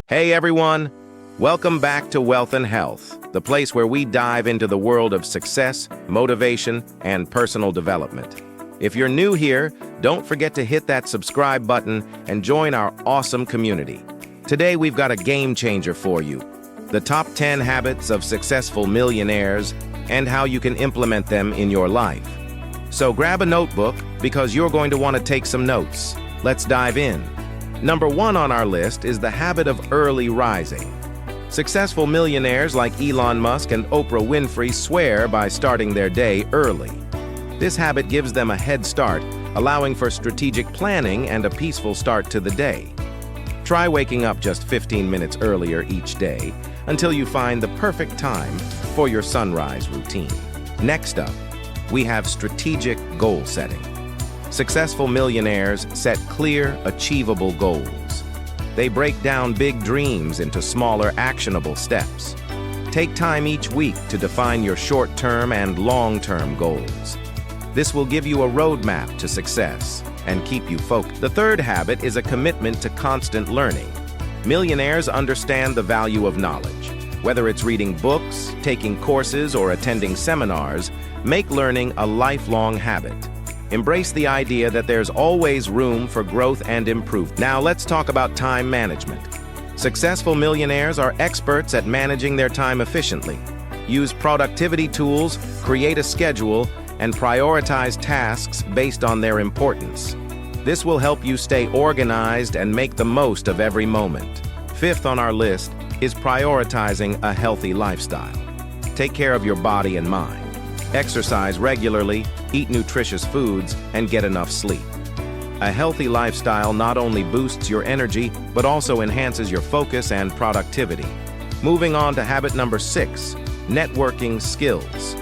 Hey everyone, welcome back to Wealth and Health, the place where we dive into the world of success, motivation, and personal development. If you're new here, don't forget to hit that subscribe button and join our awesome community. Today we've got a game changer for you, the top 10 habits of successful millionaires and how you can implement them in your life. So grab a notebook because you're going to want to take some notes. Let's dive in. Number 1 on our list is the habit of early rising. Successful millionaires like Elon Musk and Oprah Winfrey swear by starting their day early. This habit gives them a head start, allowing for strategic planning and a peaceful start to the day. Try waking up just 15 minutes earlier each day until you find the perfect time for your sunrise routine. Next up, we have strategic goal setting. Successful millionaires set clear, achievable goals. They break down big dreams into smaller, actionable steps. Take time each week to define your short-term and long-term goals. This will give you a roadmap to success and keep you focused. The third habit is a commitment to constant learning. Millionaires understand the value of knowledge. Whether it's reading books, taking courses, or attending seminars, make learning a lifelong habit. Embrace the idea that there's always room for growth and improvement. Now let's talk about time management. Successful millionaires are experts at managing their time efficiently. Use productivity tools, create a schedule, and prioritize tasks based on their importance. This will help you stay organized and make the most of every moment. Fifth on our list is prioritizing a healthy lifestyle. Take care of your body and mind. Exercise regularly, eat nutritious foods, and get enough sleep. A healthy lifestyle not only boosts your energy, but also enhances your focus and productivity. Moving on to habit number 6, networking skills.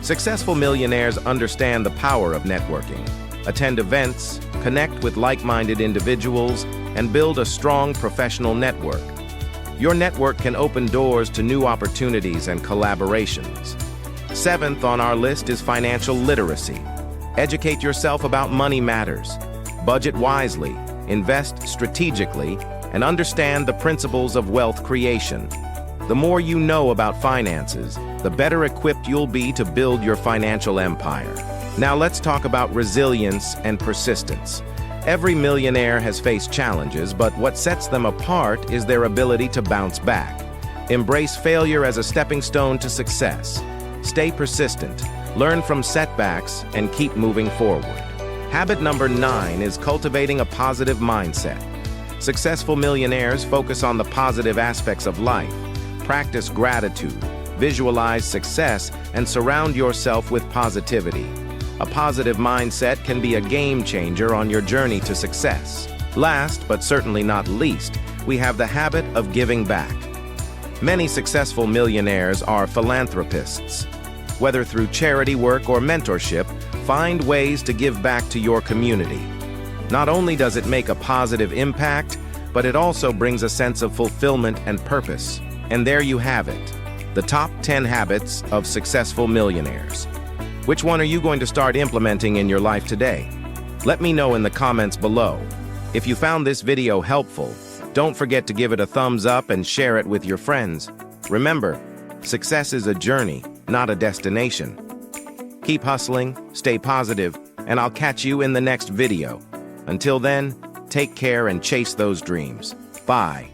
Successful millionaires understand the power of networking. Attend events, connect with like-minded individuals, and build a strong professional network. Your network can open doors to new opportunities and collaborations. 7th on our list is financial literacy. Educate yourself about money matters. Budget wisely, invest strategically, and understand the principles of wealth creation. The more you know about finances, the better equipped you'll be to build your financial empire. Now let's talk about resilience and persistence. Every millionaire has faced challenges, but what sets them apart is their ability to bounce back. Embrace failure as a stepping stone to success. Stay persistent, learn from setbacks, and keep moving forward. Habit number 9 is cultivating a positive mindset. Successful millionaires focus on the positive aspects of life. Practice gratitude, visualize success, and surround yourself with positivity. A positive mindset can be a game changer on your journey to success. Last, but certainly not least, we have the habit of giving back. Many successful millionaires are philanthropists. Whether through charity work or mentorship, find ways to give back to your community. Not only does it make a positive impact, but it also brings a sense of fulfillment and purpose. And there you have it, the top 10 habits of successful millionaires. Which one are you going to start implementing in your life today? Let me know in the comments below. If you found this video helpful, don't forget to give it a thumbs up and share it with your friends. Remember, success is a journey, not a destination. Keep hustling, stay positive, and I'll catch you in the next video. Until then, take care and chase those dreams. Bye.